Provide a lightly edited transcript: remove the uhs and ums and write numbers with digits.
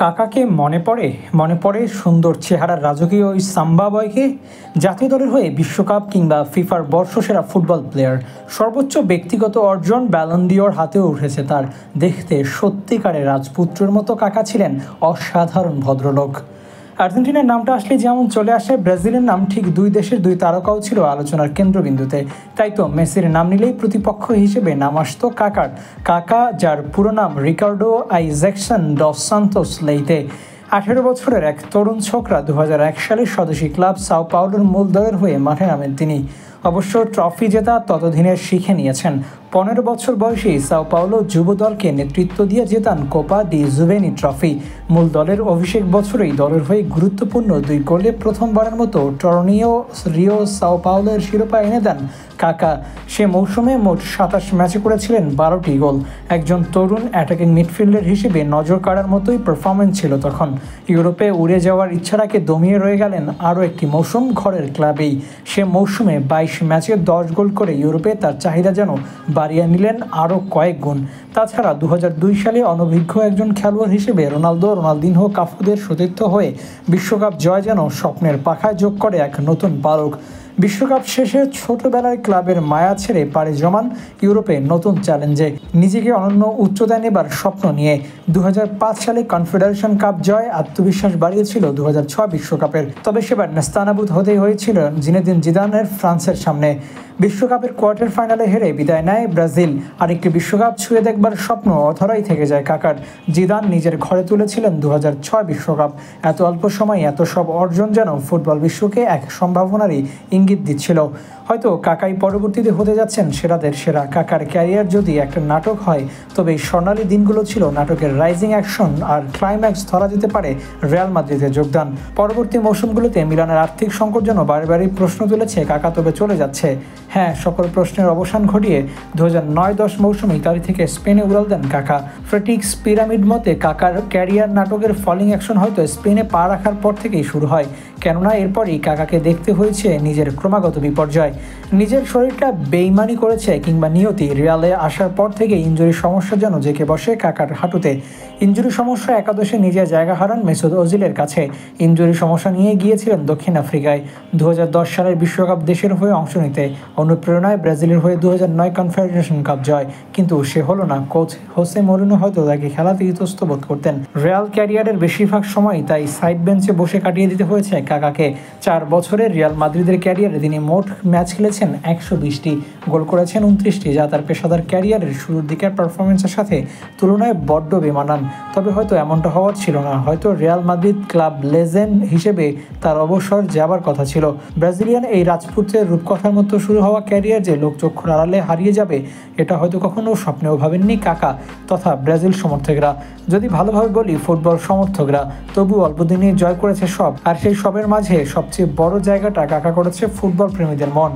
কাকাকে মনে পড়ে সুন্দর চেহারার রাজকীয় ওই সাম্বা বয়কে। জাতীয় দলের হয়ে বিশ্বকাপ কিংবা ফিফার বর্ষসেরা ফুটবল প্লেয়ার, সর্বোচ্চ ব্যক্তিগত অর্জন ব্যালন ডিওর হাতেও উঠেছে তার। দেখতে সত্যিকারের রাজপুত্রের মতো কাকা ছিলেন অসাধারণ ভদ্রলোক। আর্জেন্টিনার নামটা আসলে যেমন চলে আসে, ব্রাজিলের নাম, ঠিক দুই দেশের দুই তারকাও ছিল আলোচনার কেন্দ্রবিন্দুতে। তাই তো মেসির নাম নিলেই প্রতিপক্ষ হিসেবে নাম আসতো কাকার। কাকা, যার পুরো নাম রিকার্ডো আইজ্যাকসন ডস সান্তোস লেইতে। 18 বছরের এক তরুণ ছোকরা 2001 সালে স্বদেশী ক্লাব সাও পাওলোর মূল দলের হয়ে মাঠে নামেন তিনি। অবশ্য ট্রফি জেতা ততদিনে শিখে নিয়েছেন। 15 বছর বয়সী সাও পাওলো যুব দলকে নেতৃত্ব দিয়ে জেতান কোপা ডি জুভেনি ট্রফি। মূল দলের অভিষেক বছরেই দলের হয়ে গুরুত্বপূর্ণ 2 গোলে প্রথমবারের মতো টর্নিও রিও সাও পাওলোর শিরোপা এনে দেন কাকা। সে মৌসুমে মোট 27 ম্যাচে করেছিলেন 12টি গোল। একজন তরুণ অ্যাটাকিং মিডফিল্ডার হিসেবে নজর কাড়ার মতোই পারফরমেন্স ছিল তখন। ইউরোপে উড়ে যাওয়ার ইচ্ছাটাকে দমিয়ে রয়ে গেলেন আরও একটি মৌসুম ঘরের ক্লাবেই। সে মৌসুমে 22 ম্যাচে 10 গোল করে ইউরোপে তার চাহিদা যেন বাড়িয়ে নিলেন আরও কয়েক গুণ। তাছাড়া 2002 সালে অনভিজ্ঞ একজন খেলোয়াড় হিসেবে রোনালদিনহো কাফুদের সতীর্থ হয়ে বিশ্বকাপ জয় যেন স্বপ্নের পাখায় যোগ করে এক নতুন পালক। বিশ্বকাপ শেষে ছোটবেলার ক্লাবের মায়া ছেড়ে পাড়ি জমান ইউরোপে নতুন চ্যালেঞ্জে, নিজেকে অনন্য উচ্চতায় নেবার স্বপ্ন নিয়ে। 2005 সালে কনফেডারেশন কাপ জয় আত্মবিশ্বাস বাড়িয়েছিল 2006 বিশ্বকাপের। তবে সেবার নেস্তানাবুদ হতেই হয়েছিল জিনেদিন জিদানের ফ্রান্সের সামনে। বিশ্বকাপের কোয়ার্টার ফাইনালে হেরে বিদায় নেয় ব্রাজিল। আরেকটি বিশ্বকাপ ছুঁয়ে দেখবার স্বপ্ন অধরাই থেকে যায় কাকার। জিদান নিজের ঘরে তুলেছিলেন 2006 বিশ্বকাপ। এত অল্প সময়ে এত সব অর্জন যেন ফুটবল বিশ্বকে এক সম্ভাবনারই ইঙ্গিত দিচ্ছিল। হয়তো কাকাই পরবর্তীতে হতে যাচ্ছেন সেরাদের সেরা। কাকার ক্যারিয়ার যদি একটা নাটক হয়, তবে এই স্বর্ণালী দিনগুলো ছিল নাটকের রাইজিং অ্যাকশন, আর ক্লাইম্যাক্স ধরা যেতে পারে রিয়াল মাদ্রিদে যোগদান। পরবর্তী মৌসুমগুলোতে মিলানের আর্থিক সংকট যেন বারবারই প্রশ্ন তুলেছে কাকা তবে চলে যাচ্ছে। হ্যাঁ, সকল প্রশ্নের অবসান ঘটিয়ে 2009-10 মৌসুমে ইতালি থেকে স্পেনে উড়াল দেন কাকা। ফ্রেটিক্স পিরামিড মতে কাকার ক্যারিয়ার নাটকের ফলিং অ্যাকশন হয়তো স্পেনে পা রাখার পর থেকেই শুরু হয়। কেননা এরপরই কাকাকে দেখতে হয়েছে নিজের ক্রমাগত বিপর্যয়। নিজের শরীরটা বেইমানি করেছে কিংবা নিয়তি। রিয়ালে আসার পর থেকে ইনজুরি সমস্যা যেন জেঁকে বসে কাকার হাঁটুতে। ইনজুরি সমস্যা একাদশে নিজের জায়গা হারান মেসুত ওজিলের কাছে। ইনজুরি সমস্যা নিয়ে গিয়েছিলেন দক্ষিণ আফ্রিকায় 2010 সালের বিশ্বকাপ দেশের হয়ে অংশ নিতে। অনুপ্রেরণায় ব্রাজিলের হয়ে 2009 কনফেডারেশন কাপ জয়, কিন্তু সে হলো না। কোচ হোসে মরিনো হয়তো তাকে খেলাতে ইতস্ত বোধ করতেন। রিয়াল ক্যারিয়ারের বেশিরভাগ সময় তাই সাইড বেঞ্চে বসে কাটিয়ে দিতে হয়েছে কাকাকে। 4 বছরের রিয়াল মাদ্রিদের ক্যারিয়ারে তিনি মোট ম্যাচ খেলেছেন 120টি, গোল করেছেন 29টি, যা তার পেশাদার ক্যারিয়ারের শুরুর দিকের পারফরমেন্সের সাথে তুলনায় বড্ড বেমানান। তবে হয়তো এমনটা হওয়ার ছিল না। হয়তো রিয়াল মাদ্রিদ ক্লাব লেজেন্ড হিসেবে তার অবসর যাবার কথা ছিল। ব্রাজিলিয়ান এই রাজপুত্রের রূপকথার মতো শুরু হওয়া ক্যারিয়ার যে লোকচক্ষুর আড়ালে হারিয়ে যাবে, এটা হয়তো কখনো স্বপ্নেও ভাবেননি কাকা তথা ব্রাজিল সমর্থকরা। যদি ভালোভাবে বলি ফুটবল সমর্থকরা, তবু অল্পদিনে জয় করেছে সব, আর সেই সবের মাঝে সবচেয়ে বড় জায়গাটা কাকা করেছে ফুটবল প্রেমীদের মন।